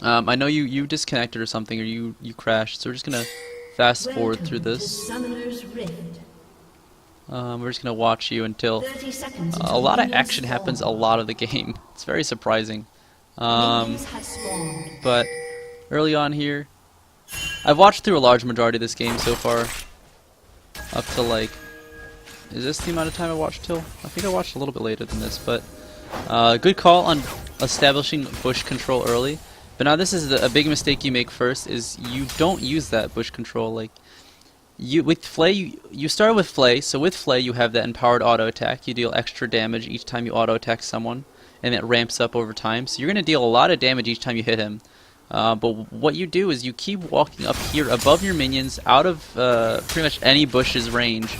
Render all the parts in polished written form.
I know you disconnected or something, or you crashed, so we're just gonna fast forward through Welcome to this. Summoner's Rift. We're just gonna watch you until 30 seconds a until lot of minions action happens a spawn. lot of the game. It's very surprising. Minions have spawned. But early on here, I've watched through a large majority of this game so far. Up to like, is this the amount of time I watched till? I think I watched a little bit later than this, but good call on establishing bush control early. But now this is a big mistake you make first, is you don't use that bush control. Like, with Flay, you start with Flay, so with Flay you have that empowered auto attack. You deal extra damage each time you auto attack someone, and it ramps up over time. So you're going to deal a lot of damage each time you hit him. But what you do is you keep walking up here above your minions, out of pretty much any bush's range,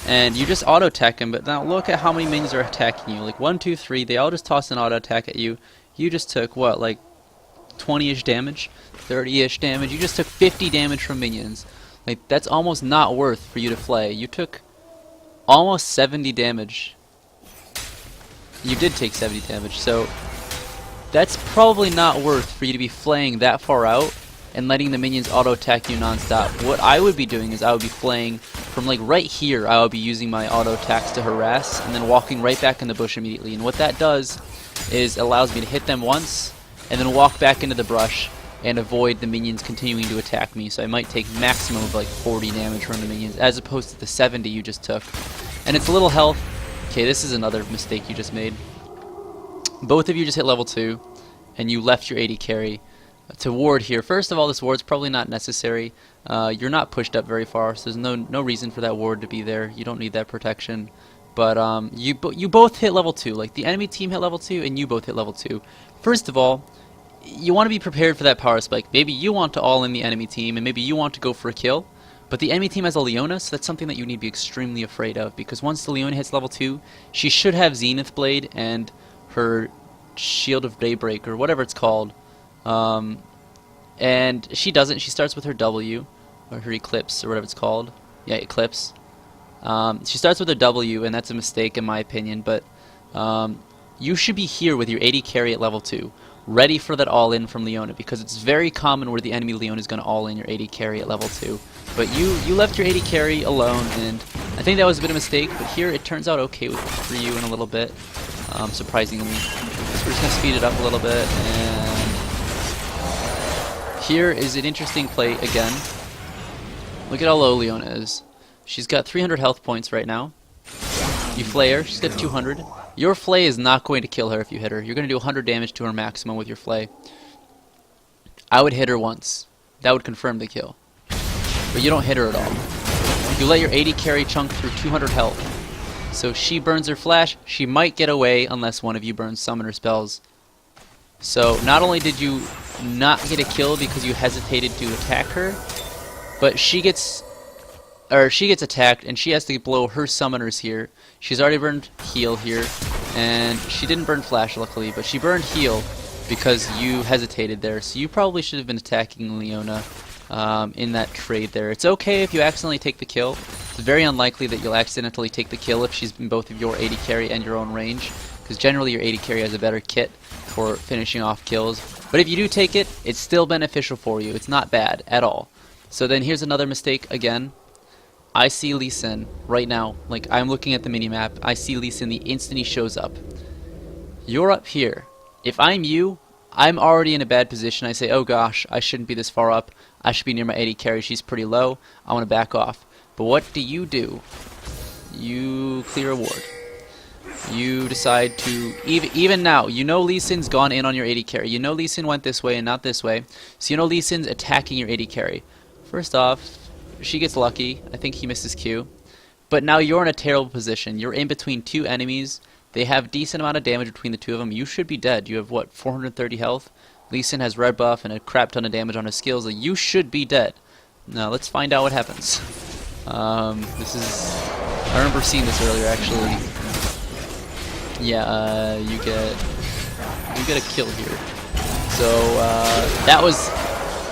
and you just auto attack him. But now look at how many minions are attacking you. Like 1, 2, 3, they all just toss an auto attack at you. You just took what, like 20-ish damage, 30-ish damage. You just took 50 damage from minions. Like, that's almost not worth for you to Flay. You took almost 70 damage. You did take 70 damage, so that's probably not worth for you to be flaying that far out and letting the minions auto attack you non-stop. What I would be doing is I would be flaying from like right here. I would be using my auto attacks to harass and then walking right back in the bush immediately. And what that does is allows me to hit them once and then walk back into the brush and avoid the minions continuing to attack me. So I might take maximum of like 40 damage from the minions as opposed to the 70 you just took. And it's a little health. Okay, this is another mistake you just made. Both of you just hit level 2 and you left your AD carry to ward here. First of all, this ward's probably not necessary. You're not pushed up very far, so there's no reason for that ward to be there. You don't need that protection. But you both hit level 2. Like, the enemy team hit level 2 and you both hit level 2. First of all, you want to be prepared for that power spike. Maybe you want to all in the enemy team, and maybe you want to go for a kill. But the enemy team has a Leona, so that's something that you need to be extremely afraid of. Because once the Leona hits level 2, she should have Zenith Blade and her Shield of Daybreak, or whatever it's called. And she doesn't. She starts with her W, or her Eclipse, or whatever it's called. Yeah, Eclipse. She starts with her W, and that's a mistake in my opinion. But you should be here with your AD carry at level 2. Ready for that all-in from Leona, because it's very common where the enemy Leona is going to all-in your AD carry at level 2. But you left your AD carry alone, and I think that was a bit of a mistake, but here it turns out okay for you in a little bit, surprisingly. So we're just going to speed it up a little bit, and here is an interesting play again. Look at how low Leona is. She's got 300 health points right now. You flay her, she's got 200. Your flay is not going to kill her if you hit her. You're going to do 100 damage to her maximum with your flay. I would hit her once. That would confirm the kill. But you don't hit her at all. You let your AD carry chunk through 200 health. So she burns her flash. She might get away unless one of you burns summoner spells. So not only did you not get a kill because you hesitated to attack her, but she gets attacked and she has to blow her summoners here. She's already burned heal here, and she didn't burn flash luckily, but she burned heal because you hesitated there. So you probably should have been attacking Leona in that trade there. It's okay if you accidentally take the kill. It's very unlikely that you'll accidentally take the kill if she's in both of your AD carry and your own range, because generally your AD carry has a better kit for finishing off kills. But if you do take it, it's still beneficial for you. It's not bad at all. So then here's another mistake again. I see Lee Sin right now. Like, I'm looking at the minimap. I see Lee Sin the instant he shows up. You're up here. If I'm you, I'm already in a bad position. I say, oh gosh, I shouldn't be this far up. I should be near my AD carry. She's pretty low. I want to back off. But what do? You clear a ward. You decide to, even now, you know Lee Sin's gone in on your AD carry. You know Lee Sin went this way and not this way. So you know Lee Sin's attacking your AD carry. First off, she gets lucky. I think he misses Q. But now you're in a terrible position. You're in between two enemies. They have decent amount of damage between the two of them. You should be dead. You have, what, 430 health? Lee Sin has red buff and a crap ton of damage on his skills. Like, you should be dead. Now, let's find out what happens. This is... I remember seeing this earlier, actually. Yeah, you get a kill here. So, that was...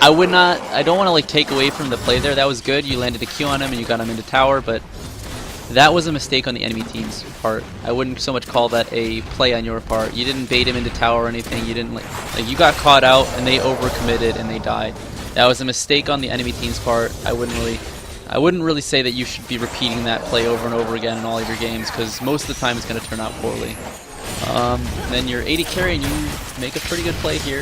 I don't want to like take away from the play there. That was good. You landed a Q on him and you got him into tower, but That was a mistake on the enemy team's part. I wouldn't so much call that a play on your part. You didn't bait him into tower or anything. You didn't like you got caught out and they overcommitted and they died. That was a mistake on the enemy team's part. I wouldn't really say that you should be repeating that play over and over again in all of your games, because most of the time it's going to turn out poorly. Then your AD carry and you make a pretty good play here.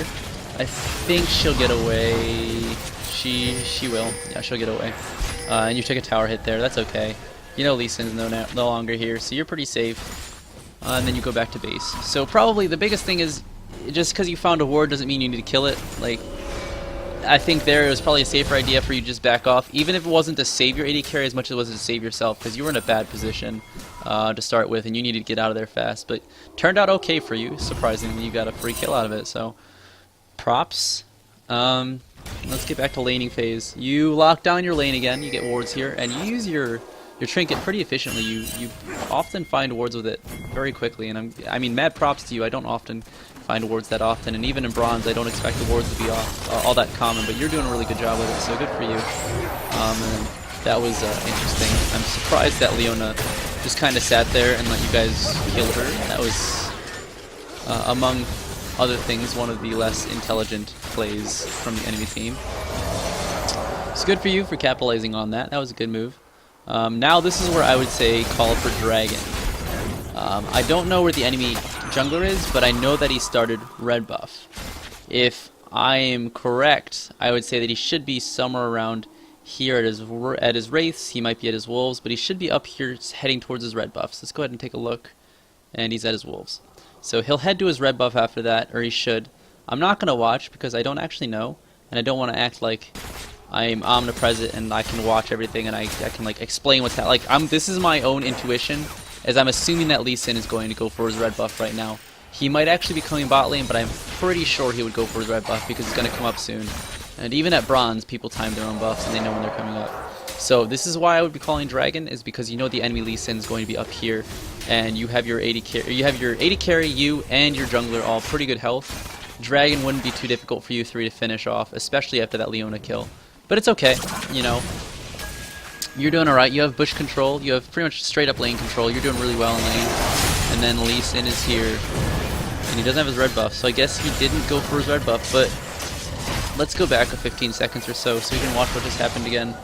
I think she'll get away. She will. Yeah, she'll get away. And you take a tower hit there. That's okay. You know Lee Sin's no longer here, so you're pretty safe. And then you go back to base. So probably the biggest thing is, just because you found a ward doesn't mean you need to kill it. Like, I think there it was probably a safer idea for you to just back off, even if it wasn't to save your AD carry as much as it was to save yourself, because you were in a bad position to start with, and you needed to get out of there fast. But turned out okay for you. Surprisingly, you got a free kill out of it. So props. Let's get back to laning phase. You lock down your lane again. You get wards here, and you use your trinket pretty efficiently. You often find wards with it very quickly, and I mean, mad props to you. I don't often find wards that often, and even in bronze I don't expect the wards to be all that common, but you're doing a really good job with it, so good for you. And that was interesting. I'm surprised that Leona just kind of sat there and let you guys kill her. That was, among other things, one of the less intelligent plays from the enemy team. It's good for you for capitalizing on that. That was a good move. Now this is where I would say call for Dragon. I don't know where the enemy jungler is, but I know that he started red buff. If I am correct, I would say that he should be somewhere around here at his wraiths. He might be at his wolves, but he should be up here heading towards his red buffs. Let's go ahead and take a look. And he's at his wolves. So he'll head to his red buff after that, or he should. I'm not going to watch because I don't actually know, and I don't want to act like I'm omnipresent and I can watch everything and I can like explain what's happening. Like this is my own intuition, as I'm assuming that Lee Sin is going to go for his red buff right now. He might actually be coming bot lane, but I'm pretty sure he would go for his red buff because it's going to come up soon. And even at bronze, people time their own buffs and they know when they're coming up. So this is why I would be calling Dragon, is because you know the enemy Lee Sin is going to be up here, and you have your AD carry, you and your jungler all pretty good health. Dragon wouldn't be too difficult for you three to finish off, especially after that Leona kill. But it's okay, you know. You're doing alright. You have bush control. You have pretty much straight up lane control. You're doing really well in lane. And then Lee Sin is here, and he doesn't have his red buff, so I guess he didn't go for his red buff. But let's go back a 15 seconds or so we can watch what just happened again.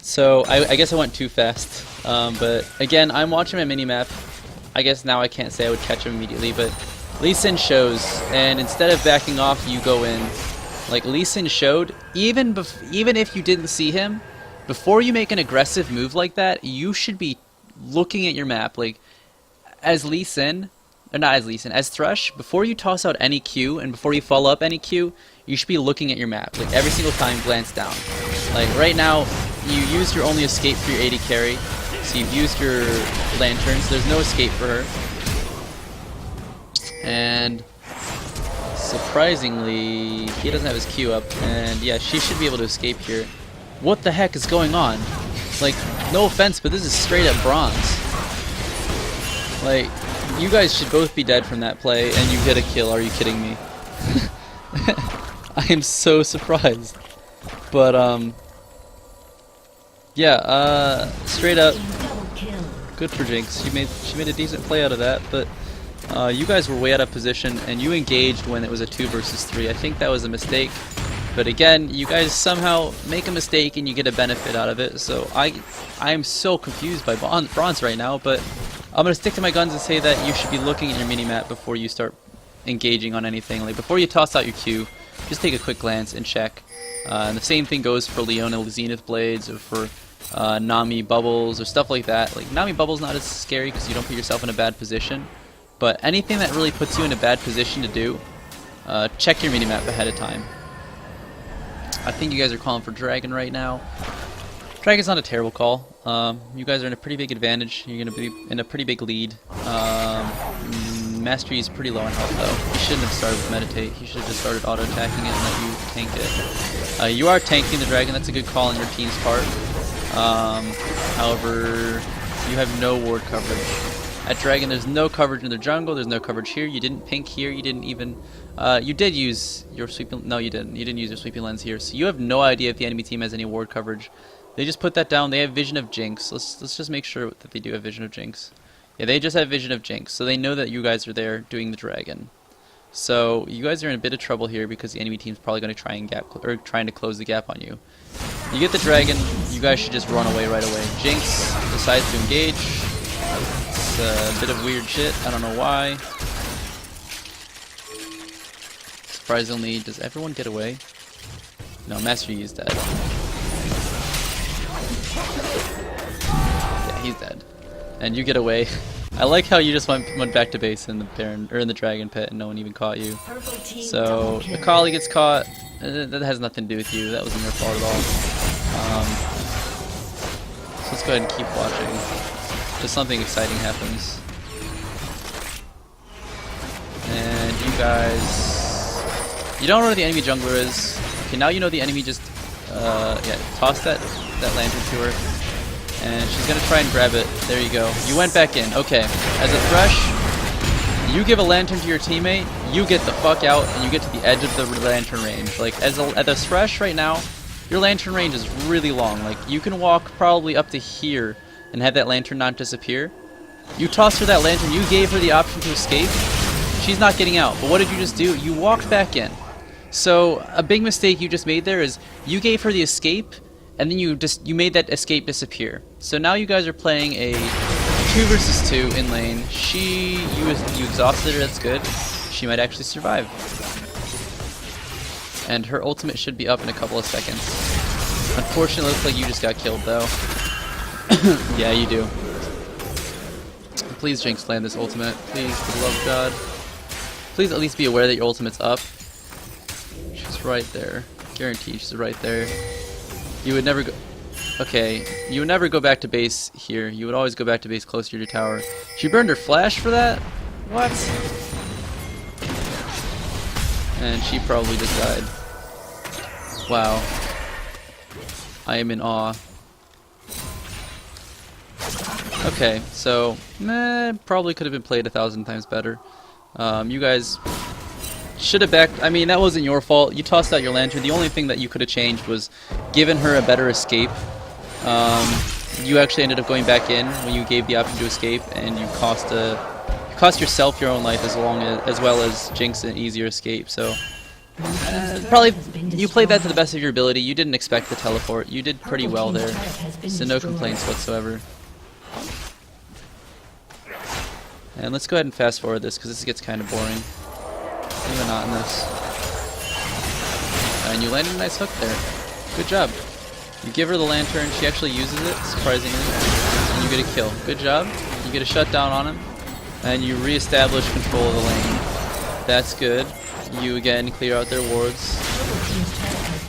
So I guess I went too fast. But again, I'm watching my minimap. I guess now I can't say I would catch him immediately, but Lee Sin shows, and instead of backing off, you go in. Like Lee Sin showed, even if you didn't see him, before you make an aggressive move like that, you should be looking at your map. Like, as Lee Sin, or not as Lee Sin, as Thresh, before you toss out any Q and before you follow up any Q, you should be looking at your map. Like, every single time, glance down. Like, right now, you used your only escape for your AD carry, so you've used your lanterns. There's no escape for her. And surprisingly, he doesn't have his Q up, and yeah, she should be able to escape here. What the heck is going on? Like, no offense, but this is straight up bronze. Like, you guys should both be dead from that play, and you get a kill. Are you kidding me? I am so surprised. But, yeah, straight up, good for Jinx. She made a decent play out of that, but you guys were way out of position, and you engaged when it was a 2 versus 3. I think that was a mistake. But again, you guys somehow make a mistake and you get a benefit out of it. So I am so confused by bronze right now, but I'm going to stick to my guns and say that you should be looking at your minimap before you start engaging on anything. Like, before you toss out your Q, just take a quick glance and check. And the same thing goes for Leona Zenith Blades, or for Nami Bubbles, or stuff like that. Like, Nami Bubbles not as scary because you don't put yourself in a bad position. But anything that really puts you in a bad position to do, check your minimap ahead of time. I think you guys are calling for Dragon right now. Dragon's not a terrible call. You guys are in a pretty big advantage. You're going to be in a pretty big lead. Mastery is pretty low on health though. He shouldn't have started with Meditate. He should have just started auto-attacking it and let you tank it. You are tanking the Dragon. That's a good call on your team's part. However, you have no ward coverage. At Dragon, there's no coverage in the jungle. There's no coverage here. You didn't pink here. You didn't even... you did use your sweeping... No, you didn't. You didn't use your sweeping lens here. So you have no idea if the enemy team has any ward coverage. They just put that down. They have Vision of Jinx. Let's just make sure that they do have Vision of Jinx. Yeah, they just have Vision of Jinx, so they know that you guys are there doing the dragon. So you guys are in a bit of trouble here because the enemy team's probably going to try and trying to close the gap on you. You get the dragon, you guys should just run away right away. Jinx decides to engage. It's a bit of weird shit. I don't know why. Surprisingly, does everyone get away? No, Master Yi is dead. Yeah, he's dead. And you get away. I like how you just went back to base in the Baron or in the Dragon Pit and no one even caught you. So Akali gets caught. That has nothing to do with you. That wasn't your fault at all. So let's go ahead and keep watching. Just something exciting happens. And you guys, you don't know where the enemy jungler is. Okay, now you know the enemy just yeah, toss that lantern to her. And she's gonna try and grab it. There you go. You went back in. Okay. As a Thresh, you give a lantern to your teammate, you get the fuck out, and you get to the edge of the lantern range. Like, at a Thresh right now, your lantern range is really long. Like, you can walk probably up to here and have that lantern not disappear. You tossed her that lantern, you gave her the option to escape. She's not getting out. But what did you just do? You walked back in. So, a big mistake you just made there is you gave her the escape, and then you made that escape disappear. So now you guys are playing a 2 versus 2 in lane. You exhausted her, that's good. She might actually survive. And her ultimate should be up in a couple of seconds. Unfortunately, it looks like you just got killed though. Yeah, you do. Please Jinx land this ultimate. Please, for the love of God. Please at least be aware that your ultimate's up. She's right there. Guaranteed she's right there. You would never go... Okay, you would never go back to base here. You would always go back to base closer to your tower. She burned her flash for that? What? And she probably just died. Wow. I am in awe. Okay, so... probably could have been played 1,000 times better. You guys... should have backed. I mean, that wasn't your fault. You tossed out your lantern. The only thing that you could have changed was given her a better escape. You actually ended up going back in when you gave the option to escape, and you cost yourself your own life as well as Jinx an easier escape. So probably you played that to the best of your ability. You didn't expect the teleport. You did pretty well there. So no complaints whatsoever. And let's go ahead and fast forward this because this gets kind of boring. Even not in this. And you landed a nice hook there. Good job. You give her the lantern, she actually uses it, surprisingly, and you get a kill. Good job. You get a shutdown on him, and you reestablish control of the lane. That's good. You again clear out their wards.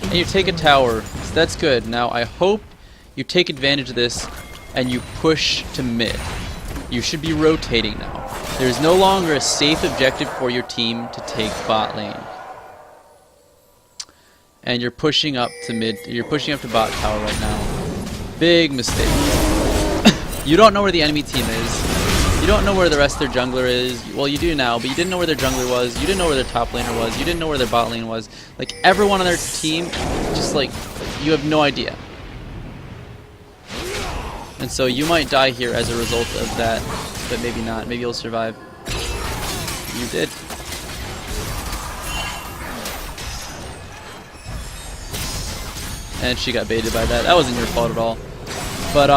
And you take a tower. So that's good. Now I hope you take advantage of this and you push to mid. You should be rotating now. There is no longer a safe objective for your team to take bot lane. And you're pushing up to mid. You're pushing up to bot tower right now. Big mistake. You don't know where the enemy team is. You don't know where the rest of their jungler is. Well, you do now, but you didn't know where their jungler was. You didn't know where their top laner was. You didn't know where their bot lane was. Like, everyone on their team, just like, you have no idea. And so you might die here as a result of that, but maybe not. Maybe you'll survive. You did. And she got baited by that. That wasn't your fault at all. But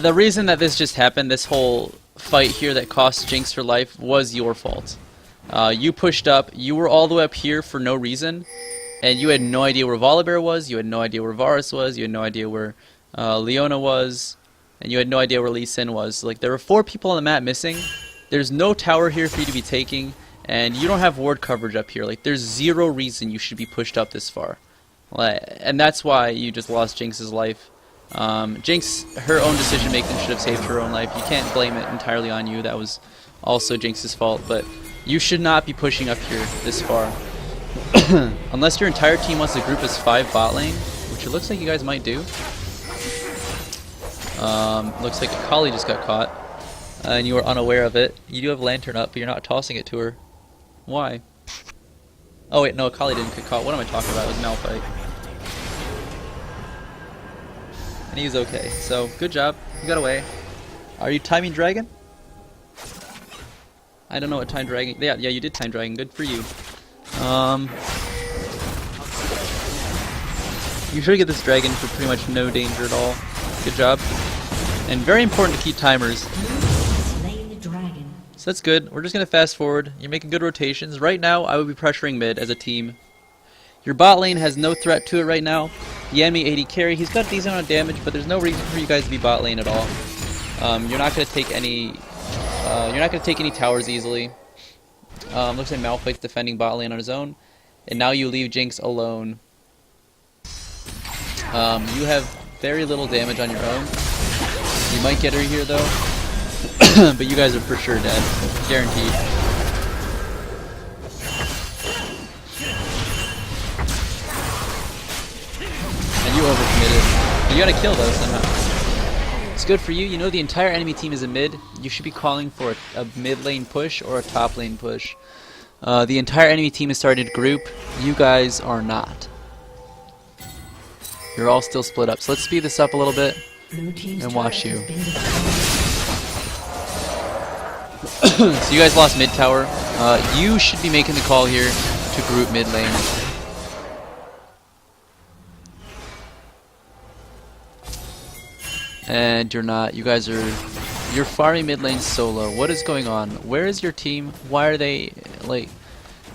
the reason that this just happened, this whole fight here that cost Jinx her life, was your fault. You pushed up. You were all the way up here for no reason, and you had no idea where Volibear was. You had no idea where Varus was. You had no idea where Leona was. And you had no idea where Lee Sin was. Like, there were 4 people on the map missing. There's no tower here for you to be taking, and you don't have ward coverage up here. Like, there's zero reason you should be pushed up this far. And that's why you just lost Jinx's life. Jinx, her own decision making should have saved her own life. You can't blame it entirely on you. That was also Jinx's fault, but you should not be pushing up here this far. Unless your entire team wants to group as 5 bot lane, which it looks like you guys might do. Looks like Akali just got caught, and you were unaware of it. You do have Lantern up, but you're not tossing it to her. Why? Oh wait, no, Akali didn't get caught. What am I talking about? It was Malphite. and he's okay. So good job. You got away. Are you timing dragon? I don't know what time dragon. Yeah, you did time dragon. Good for you. You should get this dragon for pretty much no danger at all. Good job. And very important to keep timers. Slain the dragon. So that's good. We're just gonna fast forward. You're making good rotations. Right now, I would be pressuring mid as a team. Your bot lane has no threat to it right now. The enemy AD carry, he's got a decent amount of damage, but there's no reason for you guys to be bot lane at all. You're not gonna take any. You're not gonna take any towers easily. Looks like Malphite's defending bot lane on his own, and now you leave Jinx alone. You have very little damage on your own. You might get her here though, but you guys are for sure dead, guaranteed. And you overcommitted. But you got a kill though somehow. It's good for you. You know the entire enemy team is in mid. You should be calling for a mid lane push or a top lane push. The entire enemy team is starting to group. You guys are not. You're all still split up. So let's speed this up a little bit and watch you. So you guys lost mid tower. You should be making the call here to group mid lane. And you're not. You guys are. You're farming mid lane solo. What is going on? Where is your team? Why are they like?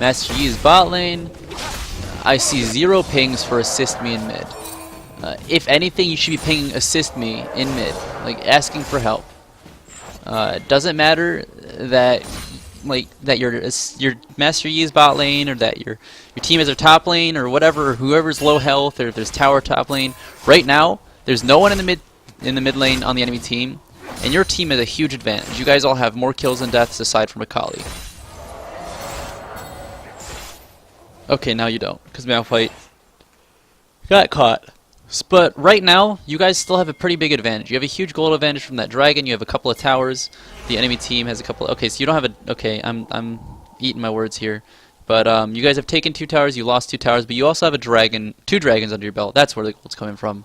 Master Yi is bot lane. I see 0 pings for assist me in mid. If anything, you should be pinging assist me in mid, like asking for help. It doesn't matter that your Master Yi is bot lane, or that your team is a top lane, or whatever, or whoever's low health, or if there's tower top lane. Right now, there's no one in the mid lane on the enemy team, and your team has a huge advantage. You guys all have more kills and deaths aside from Akali. Okay, now you don't, because Malphite got caught. But right now, you guys still have a pretty big advantage. You have a huge gold advantage from that dragon. You have a couple of towers. The enemy team has a couple. Okay, so you don't have a. Okay, I'm eating my words here. But you guys have taken 2 towers. You lost 2 towers, but you also have a dragon, 2 dragons under your belt. That's where the gold's coming from.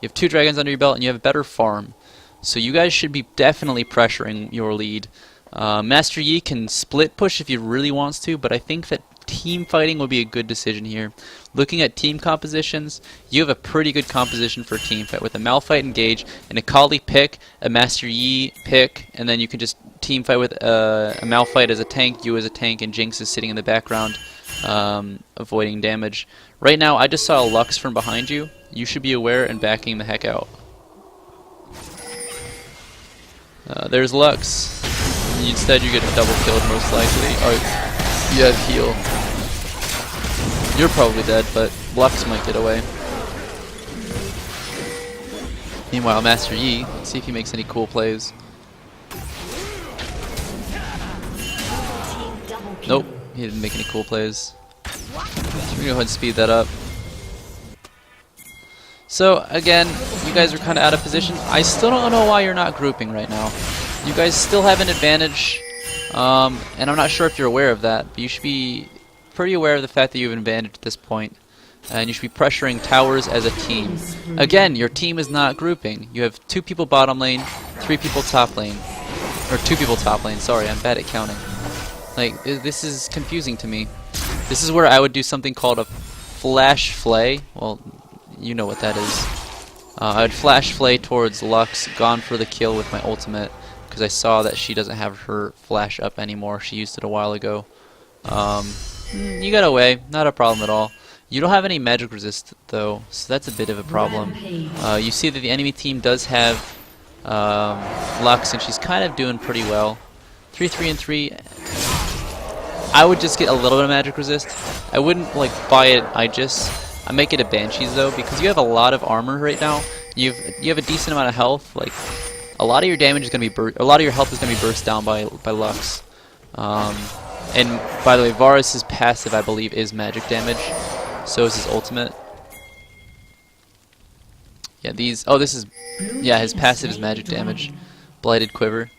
You have 2 dragons under your belt, and you have a better farm. So you guys should be definitely pressuring your lead. Master Yi can split push if he really wants to, but I think that team fighting would be a good decision here. Looking at team compositions, you have a pretty good composition for a team fight with a Malphite engage, an Akali pick, a Master Yi pick, and then you can just team fight with a Malphite as a tank, you as a tank, and Jinx is sitting in the background avoiding damage. Right now, I just saw a Lux from behind you. You should be aware and backing the heck out. There's Lux. Instead, you get double killed most likely. Oh, you have heal. You're probably dead, but Lux might get away. Meanwhile, Master Yi, let's see if he makes any cool plays. Nope, he didn't make any cool plays. So we're gonna go ahead and speed that up. So again, you guys are kind of out of position. I still don't know why you're not grouping right now. You guys still have an advantage, and I'm not sure if you're aware of that, but you should be pretty aware of the fact that you have an advantage at this point, and you should be pressuring towers as a team. Again, your team is not grouping. You have 2 people bottom lane, 3 people top lane, or 2 people top lane. Sorry, I'm bad at counting. Like, this is confusing to me. This is where I would do something called a flash flay. Well, you know what that is. I would flash flay towards Lux, gone for the kill with my ultimate, because I saw that she doesn't have her flash up anymore. She used it a while ago. You got away, not a problem at all. You don't have any magic resist though, so that's a bit of a problem. You see that the enemy team does have Lux, and she's kind of doing pretty well. 3-3-3. I would just get a little bit of magic resist. I wouldn't like buy it. I make it a Banshees though, because you have a lot of armor right now. You have a decent amount of health. Like a lot of your damage is gonna be a lot of your health is gonna be burst down by Lux. And by the way, Varus' passive, I believe, is magic damage. So is his ultimate. Yeah, these. Oh, this is. Yeah, his passive is magic damage. Blighted Quiver.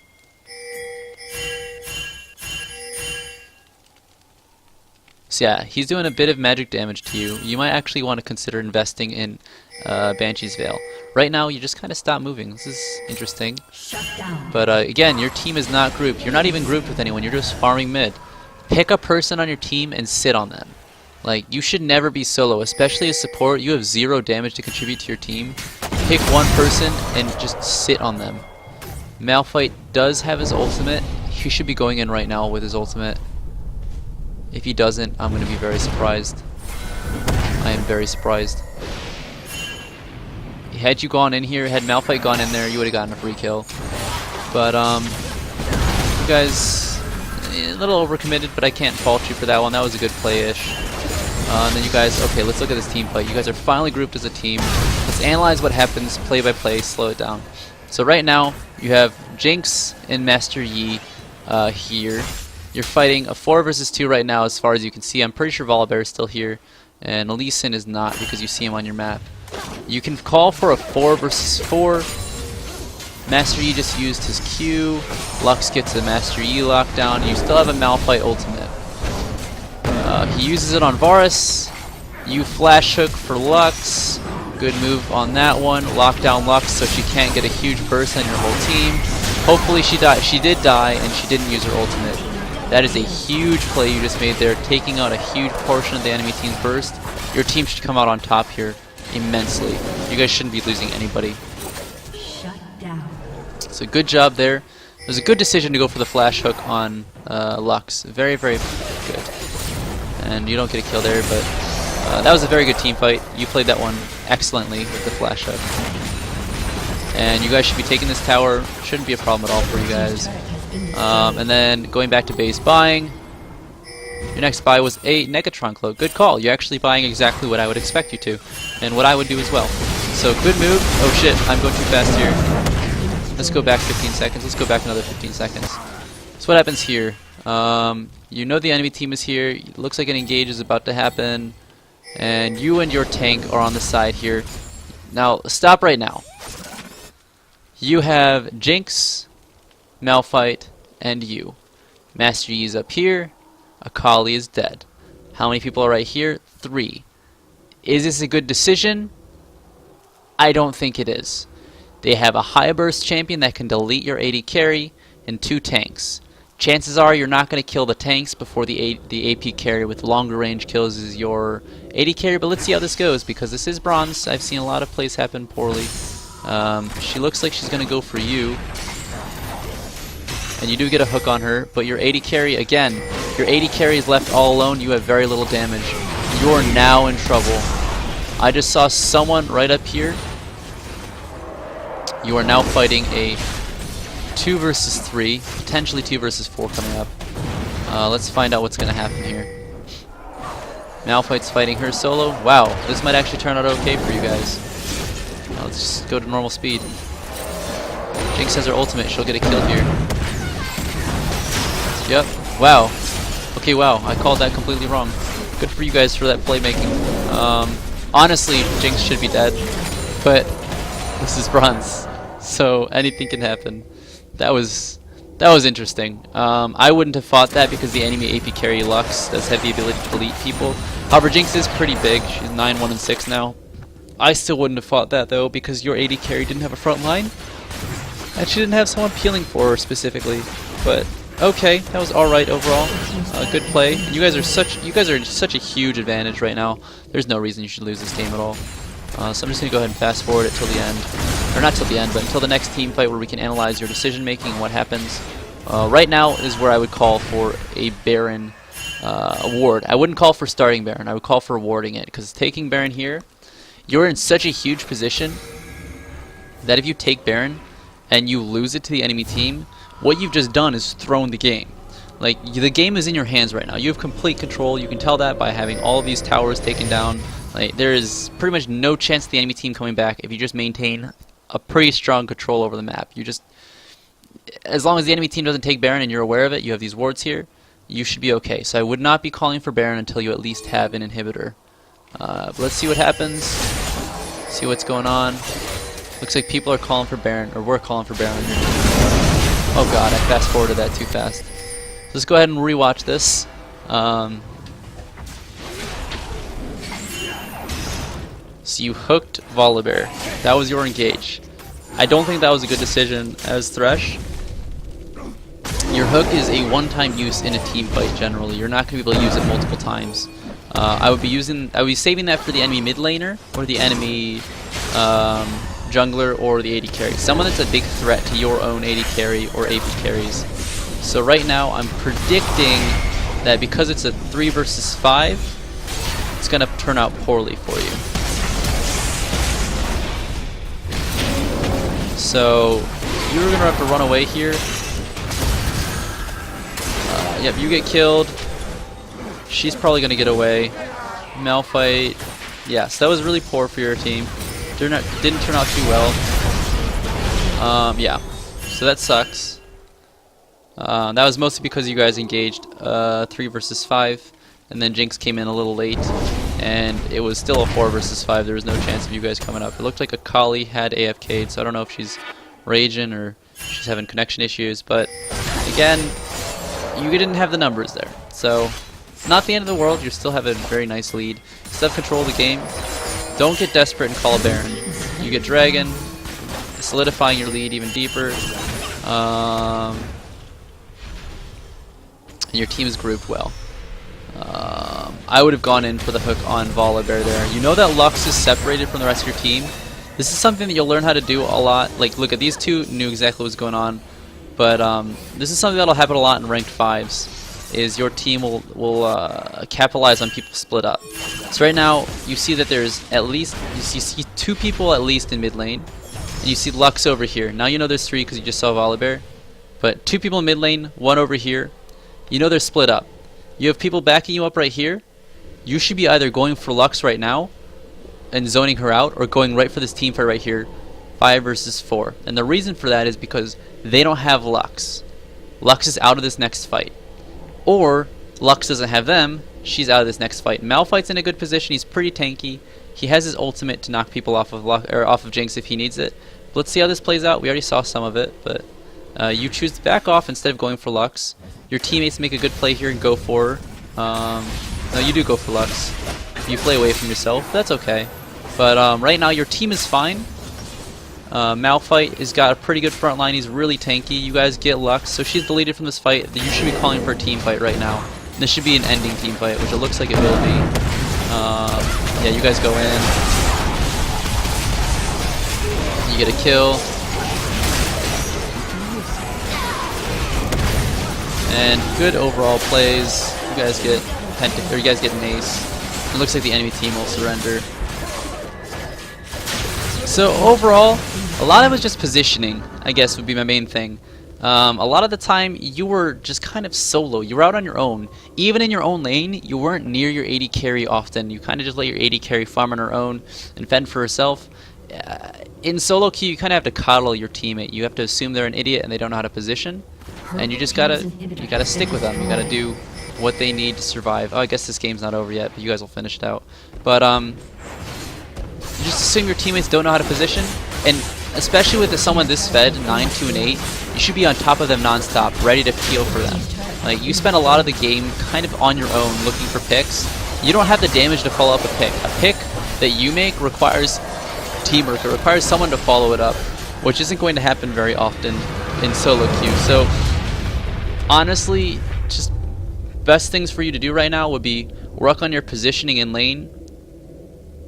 So yeah, he's doing a bit of magic damage to you. You might actually want to consider investing in Banshee's Veil. Right now, you just kind of stop moving. This is interesting. Shut down. But again, your team is not grouped. You're not even grouped with anyone. You're just farming mid. Pick a person on your team and sit on them. Like, you should never be solo, especially as support. You have 0 damage to contribute to your team. Pick one person and just sit on them. Malphite does have his ultimate. He should be going in right now with his ultimate. If he doesn't, I'm going to be very surprised. I am very surprised. Had you gone in here, had Malphite gone in there, you would have gotten a free kill. But, you guys, a little overcommitted, but I can't fault you for that one. That was a good play-ish. And then you guys, okay, let's look at this team fight. You guys are finally grouped as a team. Let's analyze what happens play by play, slow it down. So right now, you have Jinx and Master Yi here. You're fighting a 4 versus 2 right now as far as you can see. I'm pretty sure Volibear is still here. And Lee Sin is not because you see him on your map. You can call for a 4 versus 4. Master Yi just used his Q. Lux gets a Master Yi lockdown. You still have a Malphite ultimate. He uses it on Varus. You flash hook for Lux. Good move on that one. Lock down Lux so she can't get a huge burst on your whole team. Hopefully she died. She did die and she didn't use her ultimate. That is a huge play you just made there, taking out a huge portion of the enemy team's burst. Your team should come out on top here immensely. You guys shouldn't be losing anybody. Shut down. So good job there. It was a good decision to go for the flash hook on Lux. Very, very good. And you don't get a kill there, but that was a very good team fight. You played that one excellently with the flash hook. And you guys should be taking this tower. Shouldn't be a problem at all for you guys. And then going back to base buying. Your next buy was a Negatron Cloak. Good call. You're actually buying exactly what I would expect you to. And what I would do as well. So good move. Oh shit, I'm going too fast here. Let's go back 15 seconds. Let's go back another 15 seconds. So what happens here? You know the enemy team is here. It looks like an engage is about to happen. And you and your tank are on the side here. Now, stop right now. You have Jinx, Malphite, and you. Master Yi is up here. Akali is dead. How many people are right here? 3. Is this a good decision? I don't think it is. They have a high burst champion that can delete your AD carry and 2 tanks. Chances are you're not going to kill the tanks before the AP carry with longer range kills is your AD carry, but let's see how this goes because this is bronze. I've seen a lot of plays happen poorly. She looks like she's going to go for you. And you do get a hook on her, but your AD carry, again, your AD carry is left all alone. You have very little damage. You are now in trouble. I just saw someone right up here. You are now fighting a 2 versus 3, potentially 2 versus 4 coming up. Let's find out what's going to happen here. Malphite's fighting her solo. Wow, this might actually turn out okay for you guys. Let's just go to normal speed. Jinx has her ultimate. She'll get a kill here. Yep. Wow. Okay, wow. I called that completely wrong. Good for you guys for that playmaking. Honestly, Jinx should be dead, but this is bronze, so anything can happen. That was interesting. I wouldn't have fought that because the enemy AP carry Lux does have the ability to delete people. However, Jinx is pretty big. She's 9, 1, and 6 now. I still wouldn't have fought that though because your AD carry didn't have a front line, and she didn't have someone peeling for her specifically. But okay, that was all right overall. Good play. And you guys are in such a huge advantage right now. There's no reason you should lose this game at all. So I'm just gonna go ahead and fast forward it till the end, or not till the end, but until the next team fight where we can analyze your decision making and what happens. Right now is where I would call for a Baron ward. I wouldn't call for starting Baron. I would call for warding it because taking Baron here, you're in such a huge position that if you take Baron and you lose it to the enemy team, what you've just done is thrown the game. Like, the game is in your hands right now. You have complete control. You can tell that by having all of these towers taken down. Like, there is pretty much no chance of the enemy team coming back if you just maintain a pretty strong control over the map. You just, as long as the enemy team doesn't take Baron and you're aware of it, you have these wards here, you should be okay. So I would not be calling for Baron until you at least have an inhibitor. But let's see what happens. See what's going on. Looks like people are calling for Baron, or we're calling for Baron. Oh god, I fast forwarded that too fast. Let's go ahead and rewatch this. So you hooked Volibear. That was your engage. I don't think that was a good decision as Thresh. Your hook is a one-time use in a team fight generally. You're not going to be able to use it multiple times. I would be saving that for the enemy mid laner or the enemy jungler or the AD carry. Someone that's a big threat to your own AD carry or AP carries. So right now I'm predicting that because it's a 3 versus 5, it's going to turn out poorly for you. So you're going to have to run away here. Yep, you get killed. She's probably going to get away. Malphite. Yes, that was really poor for your team. Didn't turn out too well. Yeah, so that sucks. That was mostly because you guys engaged 3 versus 5, and then Jinx came in a little late, and it was still a 4 versus 5. There was no chance of you guys coming up. It looked like Akali had AFK'd, so I don't know if she's raging or she's having connection issues, but again, you didn't have the numbers there. So, not the end of the world. You still have a very nice lead. Still have control of the game. Don't get desperate and call a Baron. You get Dragon, solidifying your lead even deeper. And your team is grouped well. I would have gone in for the hook on Volibear there. You know that Lux is separated from the rest of your team. This is something that you'll learn how to do a lot. Like, look at these two, knew exactly what's going on. But this is something that'll happen a lot in ranked 5s. Is your team will capitalize on people split up. So right now you see that there's at least you see 2 people at least in mid lane, and you see Lux over here. Now you know there's 3 because you just saw Volibear, but 2 people in mid lane, 1 over here. You know they're split up. You have people backing you up right here. You should be either going for Lux right now and zoning her out, or going right for this team fight right here, 5 versus 4. And the reason for that is because they don't have Lux. Lux is out of this next fight. Or Lux doesn't have them, she's out of this next fight. Malphite's in a good position, he's pretty tanky. He has his ultimate to knock people off of Jinx if he needs it. But let's see how this plays out. We already saw some of it, but you choose to back off instead of going for Lux. Your teammates make a good play here and go for her. No, you do go for Lux. You play away from yourself, that's okay. But right now your team is fine. Malphite has got a pretty good front line. He's really tanky. You guys get Lux, so she's deleted from this fight. You should be calling for a team fight right now. This should be an ending team fight, which it looks like it will be. Yeah, you guys go in. You get a kill. And good overall plays. You guys get you guys get an ace. It looks like the enemy team will surrender. So overall, a lot of it was just positioning, I guess would be my main thing. A lot of the time, you were just kind of solo. You were out on your own. Even in your own lane, you weren't near your AD carry often. You kind of just let your AD carry farm on her own and fend for herself. In solo queue, you kind of have to coddle your teammate. You have to assume they're an idiot and they don't know how to position. And you just gotta stick with them. You gotta do what they need to survive. Oh, I guess this game's not over yet, but you guys will finish it out. But you just assume your teammates don't know how to position, and especially with someone this fed, 9, 2, and 8, you should be on top of them non-stop, ready to peel for them. Like, you spend a lot of the game kind of on your own looking for picks. You don't have the damage to follow up a pick. A pick that you make requires teamwork. It requires someone to follow it up, which isn't going to happen very often in solo queue. So, honestly, just best things for you to do right now would be work on your positioning in lane,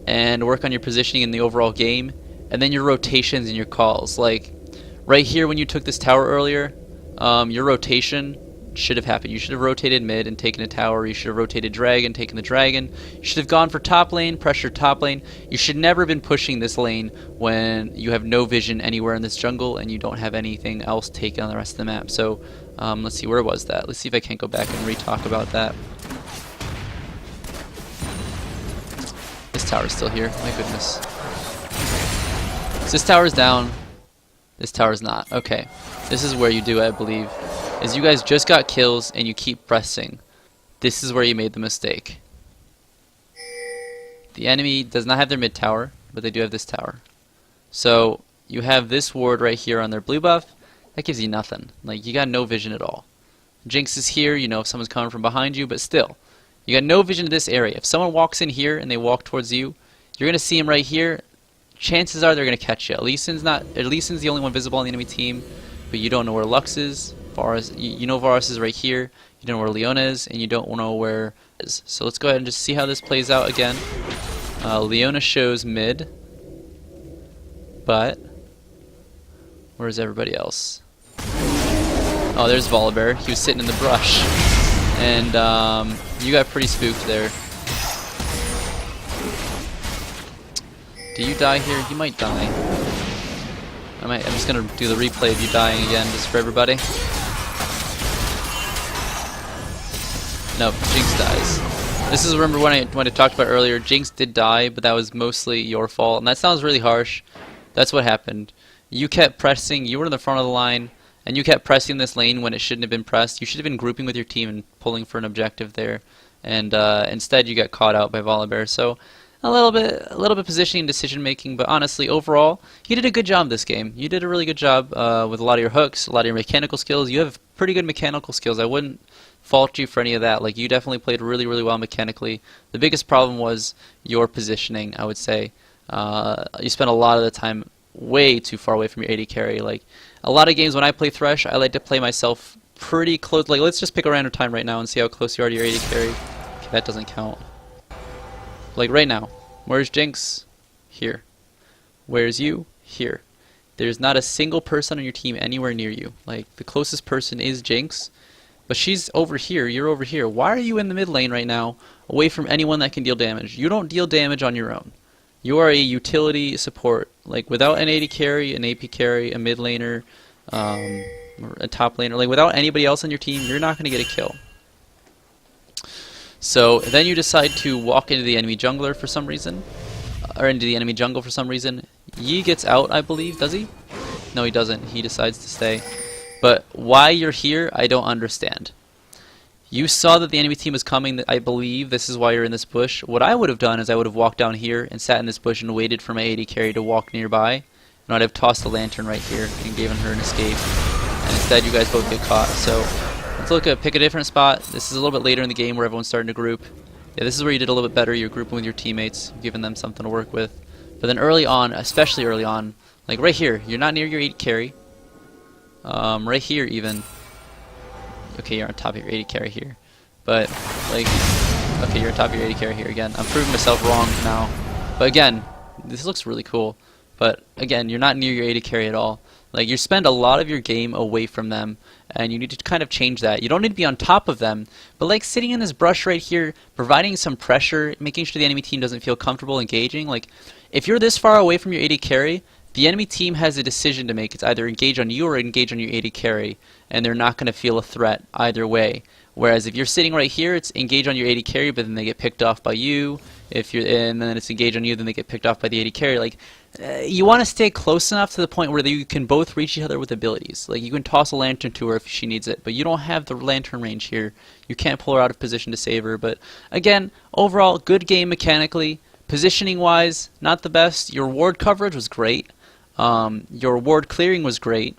and work on your positioning in the overall game, and then your rotations and your calls. Like right here when you took this tower earlier, your rotation should have happened. You should have rotated mid and taken a tower. You should have rotated dragon, taken the dragon. You should have gone for top lane, pressured top lane. You should never have been pushing this lane when you have no vision anywhere in this jungle and you don't have anything else taken on the rest of the map. So let's see, where was that? Let's see if I can't go back and re-talk about that. This tower's still here, my goodness. So this tower's down. This tower's not. Okay. This is where you do it, I believe. Is you guys just got kills and you keep pressing. This is where you made the mistake. The enemy does not have their mid tower, but they do have this tower. So you have this ward right here on their blue buff. That gives you nothing. Like, you got no vision at all. Jinx is here, you know if someone's coming from behind you, but still. You got no vision to this area. If someone walks in here and they walk towards you, You're gonna see him right here. Chances are they're gonna catch you. Lee Sin's the only one visible on the enemy team, but you don't know where Lux is. Varus, you know Varus is right here. You don't know where Leona is, and you don't know where is. So let's go ahead and just see how this plays out again. Leona shows mid, but where's everybody else? Oh, there's Volibear. He was sitting in the brush, and you got pretty spooked there. Do you die here? You might die. I'm just gonna do the replay of you dying again, just for everybody. No, Jinx dies. This is, remember when I talked about earlier, Jinx did die, but that was mostly your fault, and that sounds really harsh. That's what happened. You kept pressing, you were in the front of the line, and you kept pressing this lane when it shouldn't have been pressed. You should have been grouping with your team and pulling for an objective there, and instead you got caught out by Volibear. So a little bit positioning and decision making, but honestly, overall, you did a good job this game. You did a really good job with a lot of your hooks, a lot of your mechanical skills. You have pretty good mechanical skills. I wouldn't fault you for any of that. Like, you definitely played really, really well mechanically. The biggest problem was your positioning, I would say. You spent a lot of the time way too far away from your AD carry. Like, a lot of games when I play Thresh, I like to play myself pretty close. Like, let's just pick a random time right now and see how close you are to your AD carry. Okay, that doesn't count. Like right now, where's Jinx? Here. Where's you? Here. There's not a single person on your team anywhere near you. Like, the closest person is Jinx, but she's over here, you're over here. Why are you in the mid lane right now, away from anyone that can deal damage? You don't deal damage on your own. You are a utility support. Like, without an AD carry, an AP carry, a mid laner, or a top laner, like without anybody else on your team, you're not going to get a kill. So then you decide to walk into the enemy jungler for some reason, or into the enemy jungle for some reason. Yi gets out, I believe, does he? No, he doesn't. He decides to stay. But why you're here, I don't understand. You saw that the enemy team was coming, I believe. This is why you're in this bush. What I would have done is I would have walked down here and sat in this bush and waited for my AD carry to walk nearby. And I'd have tossed the lantern right here and given her an escape. And instead you guys both get caught. So let's pick a different spot. This is a little bit later in the game where everyone's starting to group. Yeah, this is where you did a little bit better. You're grouping with your teammates, giving them something to work with. But then early on, especially early on, like right here, you're not near your AD carry. Right here even. Okay, you're on top of your AD carry here. But, like, okay, you're on top of your AD carry here again. I'm proving myself wrong now. But again, this looks really cool. But again, you're not near your AD carry at all. Like, you spend a lot of your game away from them, and you need to kind of change that. You don't need to be on top of them, but like sitting in this brush right here, providing some pressure, making sure the enemy team doesn't feel comfortable engaging. Like, if you're this far away from your AD carry, the enemy team has a decision to make. It's either engage on you or engage on your AD carry, and they're not going to feel a threat either way. Whereas if you're sitting right here, it's engage on your AD carry, but then they get picked off by you. And then it's engage on you, then they get picked off by the AD carry. Like, you want to stay close enough to the point where you can both reach each other with abilities. Like, you can toss a lantern to her if she needs it, but you don't have the lantern range here. You can't pull her out of position to save her. But again, overall, good game mechanically. Positioning-wise, not the best. Your ward coverage was great. Your ward clearing was great.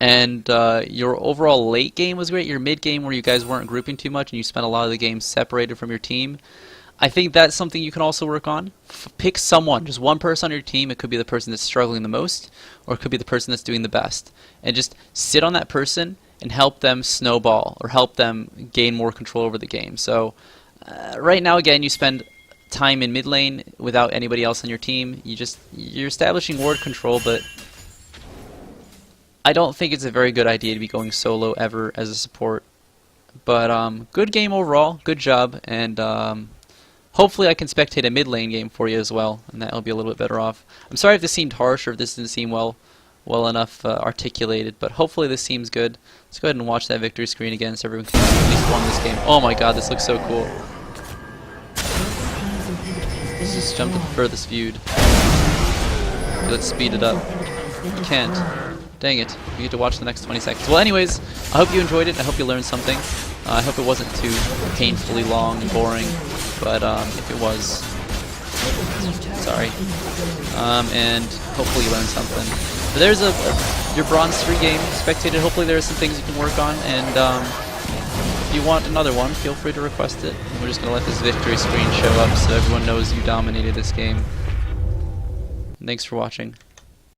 And your overall late game was great. Your mid game, where you guys weren't grouping too much and you spent a lot of the game separated from your team, I think that's something you can also work on. Pick someone, just one person on your team. It could be the person that's struggling the most, or it could be the person that's doing the best. And just sit on that person and help them snowball, or help them gain more control over the game. So right now, again, you spend time in mid lane without anybody else on your team. You're establishing ward control, but I don't think it's a very good idea to be going solo ever as a support. But good game overall, good job, and hopefully I can spectate a mid lane game for you as well, and that'll be a little bit better off. I'm sorry if this seemed harsh or if this didn't seem well enough articulated, but hopefully this seems good. Let's go ahead and watch that victory screen again so everyone can at least won this game. Oh my god, this looks so cool. Let's just jump to the furthest viewed. Okay, let's speed it up. You can't. Dang it. You get to watch the next 20 seconds. Well, anyways, I hope you enjoyed it. I hope you learned something. I hope it wasn't too painfully long and boring, but if it was, sorry. And hopefully you learned something. But there's your Bronze 3 game spectated. Hopefully there are some things you can work on, and if you want another one, feel free to request it. And we're just going to let this victory screen show up so everyone knows you dominated this game. Thanks for watching.